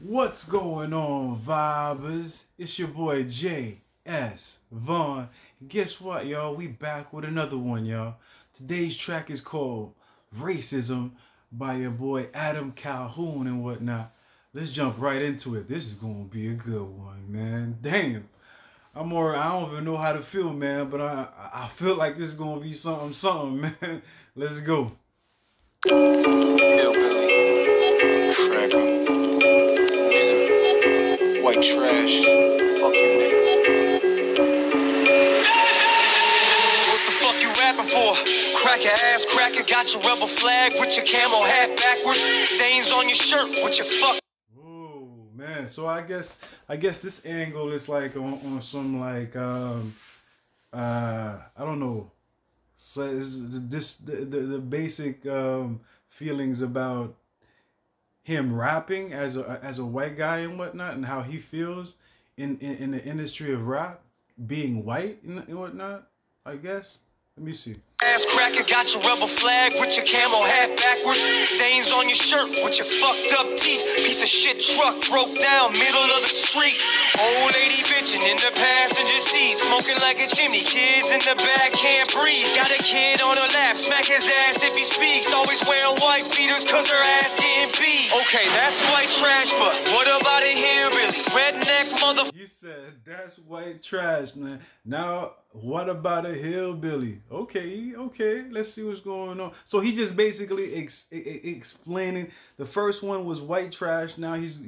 What's going on, vibers? It's your boy J.S. Vaughn. Guess what, y'all? We back with another one, y'all. Today's track is called Racism by your boy Adam Calhoun and whatnot. Let's jump right into it. This is gonna be a good one, man. Damn. I don't even know how to feel, man, but I feel like this is gonna be something, man. Let's go. Hillbilly, cracker, nigga, white trash, fuck you, nigga. What the fuck you rapping for? Cracker ass cracker, got your rebel flag with your camo hat backwards, stains on your shirt with your fuck. Oh man, so I guess this angle is like on some like I don't know. So is this the basic feelings about him rapping as a white guy and whatnot, and how he feels in the industry of rap, being white and whatnot, I guess. Let me see. Ass cracker, got your rebel flag with your camo hat backwards, stains on your shirt with your fucked up teeth. Piece of shit truck broke down middle of the street. Old lady bitchin' in the passenger seat, smoking like a chimney. Kids in the back can't breathe. Got a kid on her lap, smack his ass if he speaks. Always wearing white beaters cause her ass getting beat. Okay, that's white trash, but what about a hillbilly? Redneck motherfucker. You said that's white trash, man. Now, what about a hillbilly? Okay, let's see what's going on. So he just basically explaining. The first one was white trash. Now he's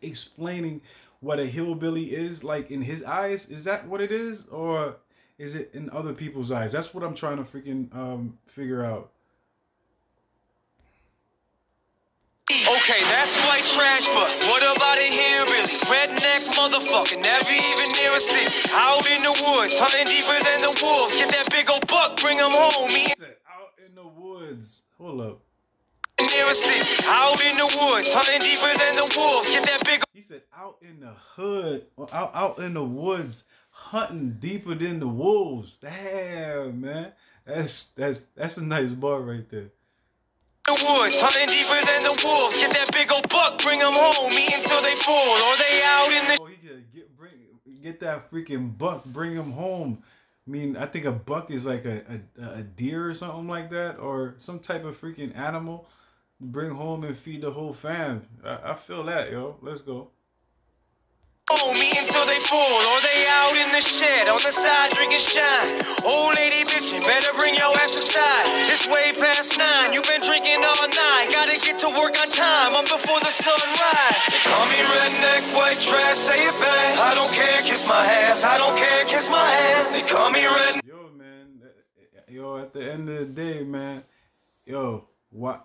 explaining what a hillbilly is like in his eyes. Is that what it is, or is it in other people's eyes? That's what I'm trying to freaking figure out. Okay, that's white trash, but what about a hillbilly? Redneck motherfucker, never even near a city. Out in the woods, hunting deeper than the wolves. Get that big old buck, bring him home. He Said out in the woods. Hold up. Near a city. Out in the woods, hunting deeper than the wolves. Get that big. He said out in the hood, or out in the woods, hunting deeper than the wolves. Damn, man. That's a nice bar right there. The woods, hunting deeper than the wolves. Get that big old buck, bring them home. Eat until they fall, or they out in the. Oh, he could get that freaking buck, bring him home. I mean, I think a buck is like a deer or something like that, or some type of freaking animal. Bring home and feed the whole fam. I feel that, yo. Let's go. Home, eat until they fall, or they out in the shed on the side drinking shine. Old lady bitchin', better bring your ass inside. It's way past 9, you been drinking all night. Gotta get to work on time, up before the sun rise. They call me redneck, white trash, say it back. I don't care, kiss my ass. I don't care, kiss my ass. They call me redneck. Yo, man. Yo, at the end of the day, man. Yo, why?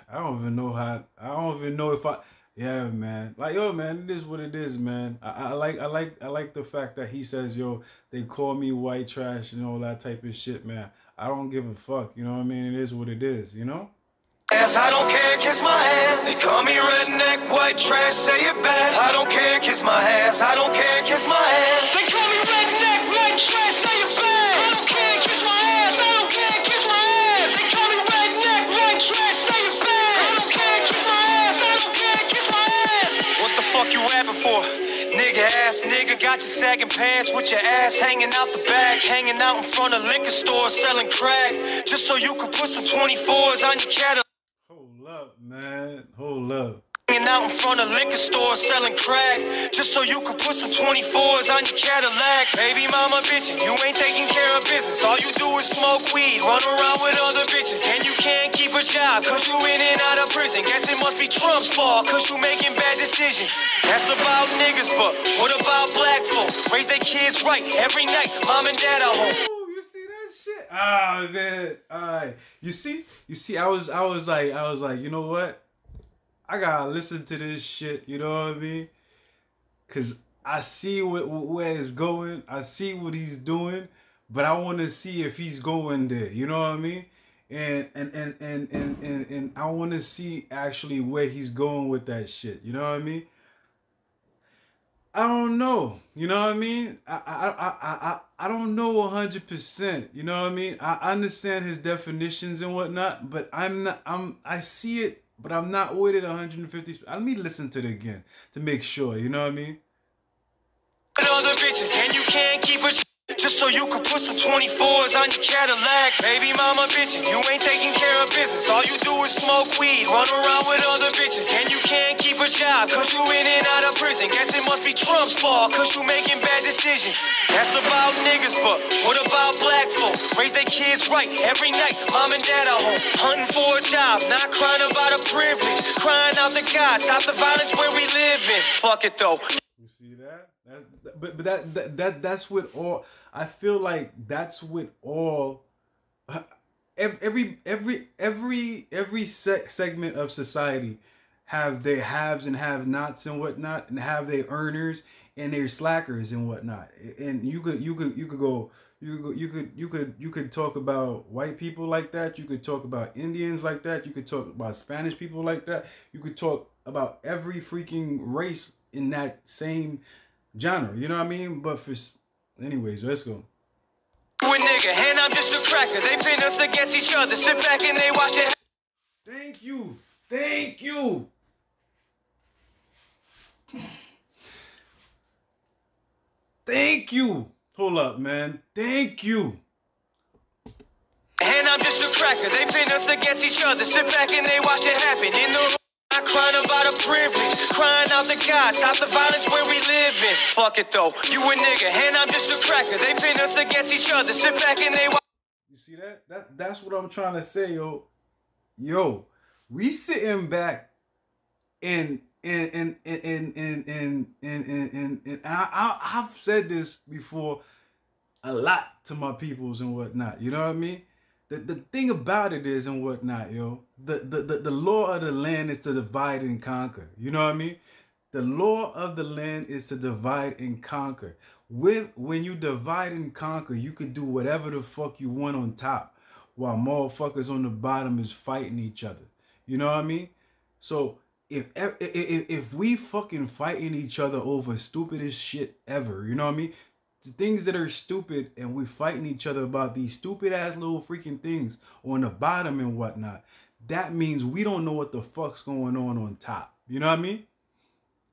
I don't even know how. I don't even know if I. Yeah, man. Like, yo, man, it is what it is, man. I like the fact that he says, yo, they call me white trash and all that type of shit, man. I don't give a fuck, you know what I mean? It is what it is, you know? Ass, I don't care, kiss my ass. They call me redneck, white trash, say it back. I don't care, kiss my ass. I don't care, kiss my ass. They call me redneck, white trash, say it back. I don't care, kiss my ass. I don't care, kiss my ass. They call me redneck, white trash, say it back. I don't care, kiss my ass. I don't care, kiss my ass. What the fuck you rapping for? Nigga ass nigga, got your sagging pants with your ass hanging out the back, hanging out in front of liquor stores selling crack, just so you could put some 24s on your catalog. Hold up, man. Hold up. Hanging out in front of liquor stores selling crack, just so you could put some 24s on your Cadillac. Baby mama bitchin', you ain't taking care of business. All you do is smoke weed, run around with other bitches, and you can't keep a job cause you in and out of prison. Guess it must be Trump's fault cause you making bad decisions. That's about niggas, but what about black folk? Raise their kids right every night, mom and dad are home. Oh, you see that shit? Ah, man. Alright. You see, I was like, you know what? I gotta listen to this shit, you know what I mean? Cause I see where it's going, I see what he's doing, but I want to see if he's going there, you know what I mean? And I want to see actually where he's going with that shit, you know what I mean? I don't know, you know what I mean? I don't know 100%, you know what I mean? I understand his definitions and whatnot, but I see it but I'm not with it 150. Let me listen to it again to make sure. You know what I mean? Other bitches, and you can't keep a just so you could put some 24s on your Cadillac. Baby mama bitchin', you ain't taking care of business. All you do is smoke weed, run around with other bitches, and you can't keep a job, cause you in and out of prison. Guess it must be Trump's fault, cause you making bad decisions. That's about niggas, but what about black folk? Raise their kids right every night, mom and dad at home, hunting for a job, not crying about a privilege, crying out to God, stop the violence where we live in. Fuck it though. You see that? That's what all. I feel like that's what all. Every segment of society have their haves and have-nots and whatnot, and have their earners and their slackers and whatnot. And you could talk about white people like that. You could talk about Indians like that. You could talk about Spanish people like that. You could talk about every freaking race in that same genre. You know what I mean? But anyways, let's go. You a nigga, and I'm just a cracker. They pin us against each other. Sit back and they watch it. Thank you. Thank you. Thank you. Hold up, man. Thank you. And I'm just a cracker. They pin us against each other. Sit back and they watch it happen. In the not crying about a privilege, crying out to God, stop the violence where we live in. Fuck it though. You a nigga, and I'm just a cracker. They pin us against each other. Sit back and they watch. You see that? That's what I'm trying to say, yo. Yo, we sitting back and I've said this before a lot to my peoples and whatnot. You know what I mean? The thing about it is and whatnot, yo. The law of the land is to divide and conquer. You know what I mean? The law of the land is to divide and conquer. When you divide and conquer, you can do whatever the fuck you want on top, while motherfuckers on the bottom is fighting each other. You know what I mean? So if we fucking fighting each other over stupidest shit ever, you know what I mean? The things that are stupid, and we fighting each other about these stupid ass little freaking things on the bottom and whatnot, that means we don't know what the fuck's going on top. You know what I mean?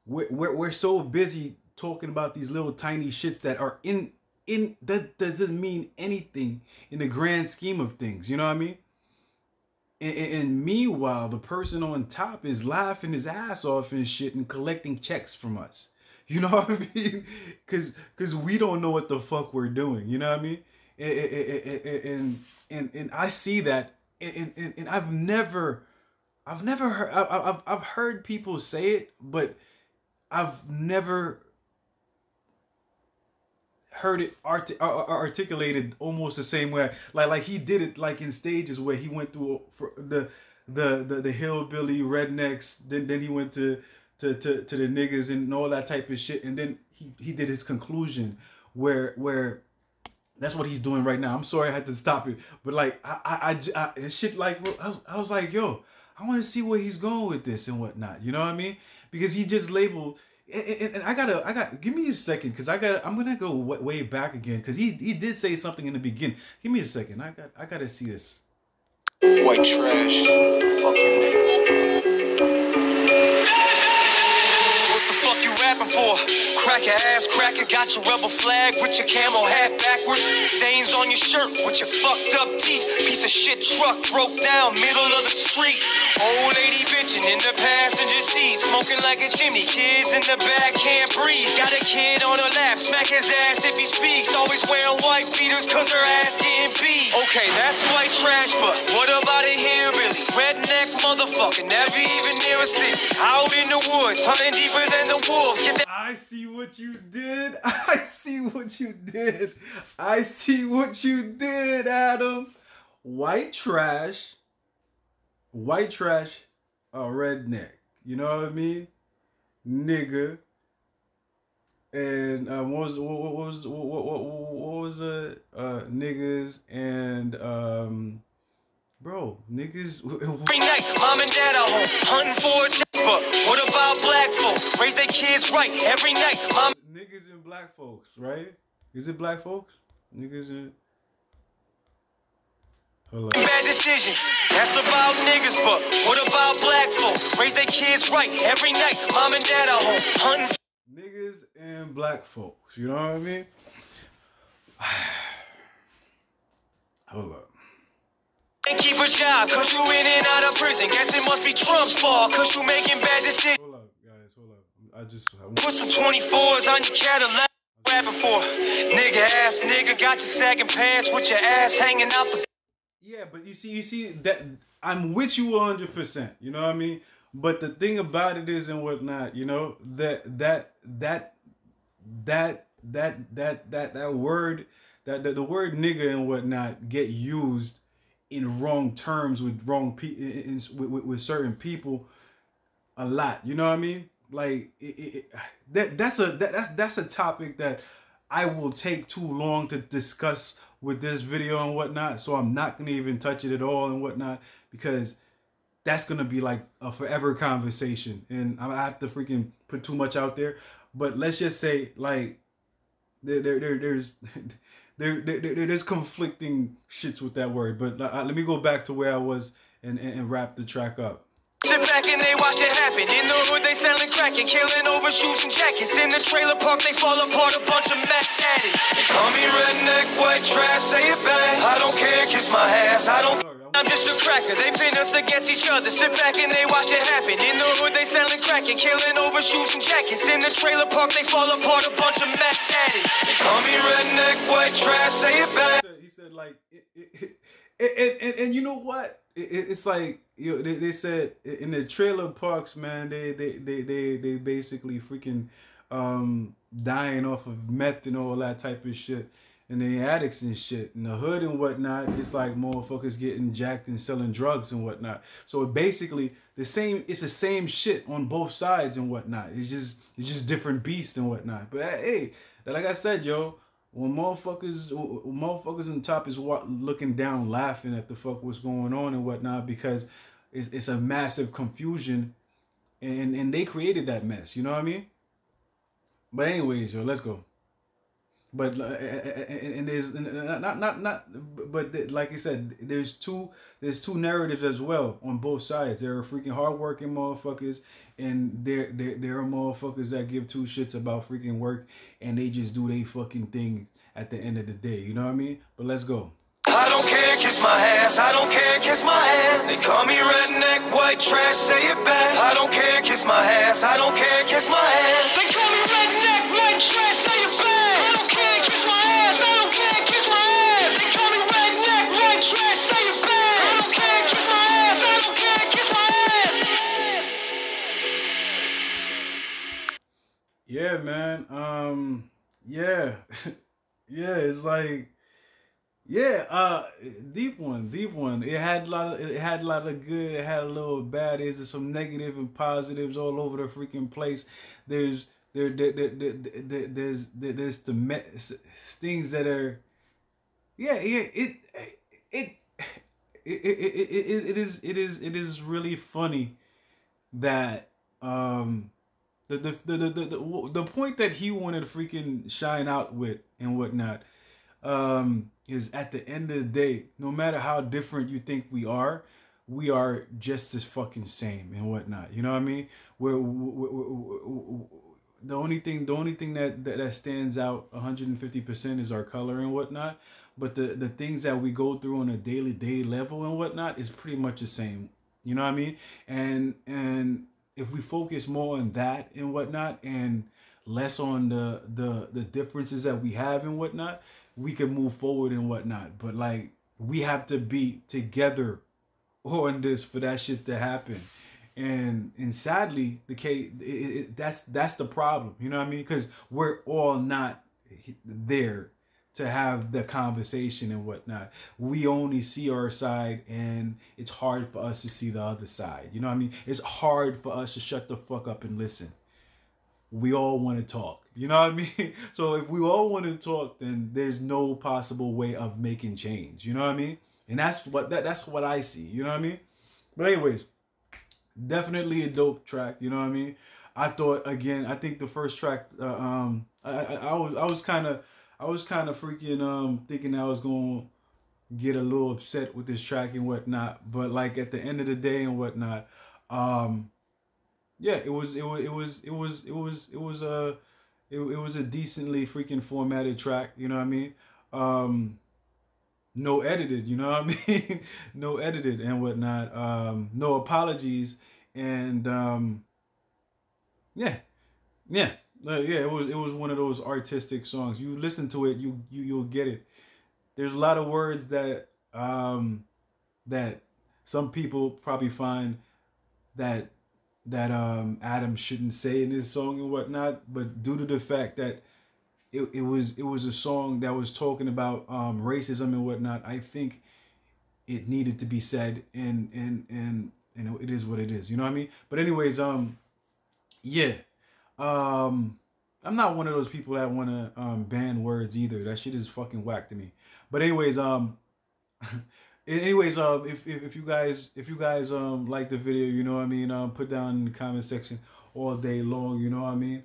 We're so busy talking about these little tiny shits that are in that doesn't mean anything in the grand scheme of things. You know what I mean? And meanwhile, the person on top is laughing his ass off and shit and collecting checks from us. You know what I mean? Because we don't know what the fuck we're doing. You know what I mean? And I see that, and I've never heard. I've heard people say it, but I've never heard it articulated almost the same way. Like he did it like in stages where he went through for the hillbilly rednecks, then he went to the niggas and all that type of shit, and then he did his conclusion where that's what he's doing right now. I'm sorry I had to stop it, but like I shit, like I was like, yo, I want to see where he's going with this and whatnot. You know what I mean? Because he just labeled, and I got give me a second, because I'm gonna go way back again, because he did say something in the beginning. Give me a second. I gotta see this. White trash. Fuck you, nigga. Rapping for cracker ass cracker, got your rebel flag with your camo hat backwards, stains on your shirt with your fucked up teeth, piece of shit truck broke down middle of the street, old lady bitchin' in the passenger seat, smoking like a chimney, kids in the back can't breathe, got a kid on her lap, smack his ass if he speaks, always wearing white beaters cause her ass getting beat. Okay, that's white trash, but what about a hillbilly, redneck motherfucker, never even near a city, out in the woods, hunting deeper than the wolves. I see what you did. I see what you did. I see what you did, Adam. White trash, redneck. You know what I mean? Nigga. And what was it? Niggas and bro, niggas. Every night, mom and dad at home, hunting for a job. But what about black folk? Raise their kids right every night. Mom. Niggas and black folks, right? Is it black folks? Niggas and. Hold up. Bad decisions, that's about niggas, but what about black folk? Raise their kids right every night, mom and dad at home, hunting. Niggas and black folks, you know what I mean? Hold up. And keep a job, cause you in and out of prison. Guess it must be Trump's fault, cause you making bad decisions. Hold up, guys, hold up. Put some 24s on your Cadillac. Rapping for nigga ass nigga, got your sagging pants with your ass hanging out the. Yeah, but you see that I'm with you 100%. You know what I mean? But the thing about it is and whatnot, you know, that word, the word nigga and whatnot get used in wrong terms with wrong with certain people a lot. You know what I mean? Like that's a topic that I will take too long to discuss with this video and whatnot. So I'm not gonna even touch it at all and whatnot, because that's gonna be like a forever conversation, and I have to freaking put too much out there. But let's just say, like, there's conflicting shits with that word. But let me go back to where I was and wrap the track up. Sit back and they watch it happen. In the hood they selling crack and killing over shoes and jackets. In the trailer park they fall apart, a bunch of meth addicts. They call me redneck, white trash, say it back. I don't care, kiss my ass, I don't. I'm just a cracker, they pin us against each other. Sit back and they watch it happen. In the hood they selling crack and killing over shoes and jackets. In the trailer park they fall apart, a bunch of meth addicts. They call me redneck, white trash, say it back. He said like, and you know what? It's like, you know, they said in the trailer parks, man, they basically freaking dying off of meth and all that type of shit, and they addicts and shit. In the hood and whatnot, it's like motherfuckers getting jacked and selling drugs and whatnot. So basically it's the same shit on both sides and whatnot. It's just different beasts and whatnot. But hey, like I said, yo, when motherfuckers on top is looking down, laughing at the fuck what's going on and whatnot, because it's a massive confusion, and they created that mess. You know what I mean? But anyways, yo, let's go. But and there's but like I said, there's two narratives as well on both sides. There are freaking hardworking motherfuckers, and there are motherfuckers that give two shits about freaking work, and they just do they fucking thing at the end of the day. You know what I mean? But let's go. I don't care, kiss my ass. I don't care, kiss my ass. They call me redneck, white trash, say it back. I don't care, kiss my ass. I don't care, kiss my ass. They call me redneck, white trash, say it back. I don't care, kiss my ass. I don't care, kiss my ass. They call me redneck, white trash, say it back. I don't care, kiss my ass. I don't care, kiss my ass. Yeah, man. Yeah. Yeah, it's like, yeah, deep one. It had a lot of good. It had a little bad. There's some negative and positives all over the freaking place. There's things that are, yeah. It is really funny that the point that he wanted to freaking shine out with and whatnot, is at the end of the day, no matter how different you think we are just as fucking same and whatnot. You know what I mean? We're the only thing that stands out 150% is our color and whatnot. But the things that we go through on a day level and whatnot is pretty much the same. You know what I mean? And if we focus more on that and whatnot, and less on the differences that we have and whatnot, we can move forward and whatnot. But like, we have to be together on this for that shit to happen. And sadly, the case, that's the problem. You know what I mean? Because we're all not there to have the conversation and whatnot. We only see our side, and it's hard for us to see the other side. You know what I mean? It's hard for us to shut the fuck up and listen. We all want to talk. You know what I mean? So if we all want to talk, then there's no possible way of making change. You know what I mean? And that's what I see. You know what I mean? But anyways, definitely a dope track. You know what I mean? I think the first track, I was kind of freaking thinking I was going get a little upset with this track and whatnot. But like at the end of the day and whatnot, yeah, it was a decently freaking formatted track. You know what I mean? No edited. You know what I mean? No edited and whatnot. No apologies and yeah, yeah. Yeah, it was one of those artistic songs. You listen to it, you'll get it. There's a lot of words that some people probably find that Adam shouldn't say in his song and whatnot, but due to the fact that it was a song that was talking about racism and whatnot, I think it needed to be said, and it is what it is. You know what I mean? But anyways, yeah. Um, I'm not one of those people that want to ban words either. That shit is fucking whack to me. But anyways, anyways, if you guys like the video, you know what I mean, put down in the comment section all day long, you know what I mean.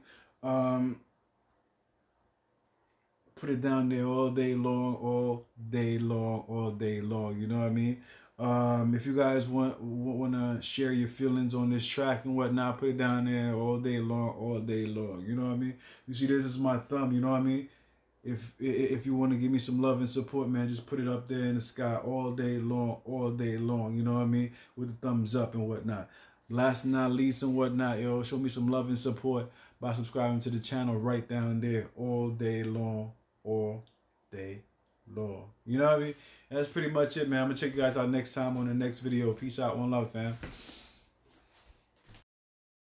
Put it down there all day long, all day long, all day long. You know what I mean? If you guys want to share your feelings on this track and whatnot, put it down there all day long, all day long. You know what I mean? You see, this is my thumb. You know what I mean? If you want to give me some love and support, man, just put it up there in the sky all day long, all day long. You know what I mean? With the thumbs up and whatnot. Last but not least and whatnot, yo, show me some love and support by subscribing to the channel right down there all day long, all day long. You know what I mean? And that's pretty much it, man. I'm gonna check you guys out next time on the next video. Peace out, one love, fam.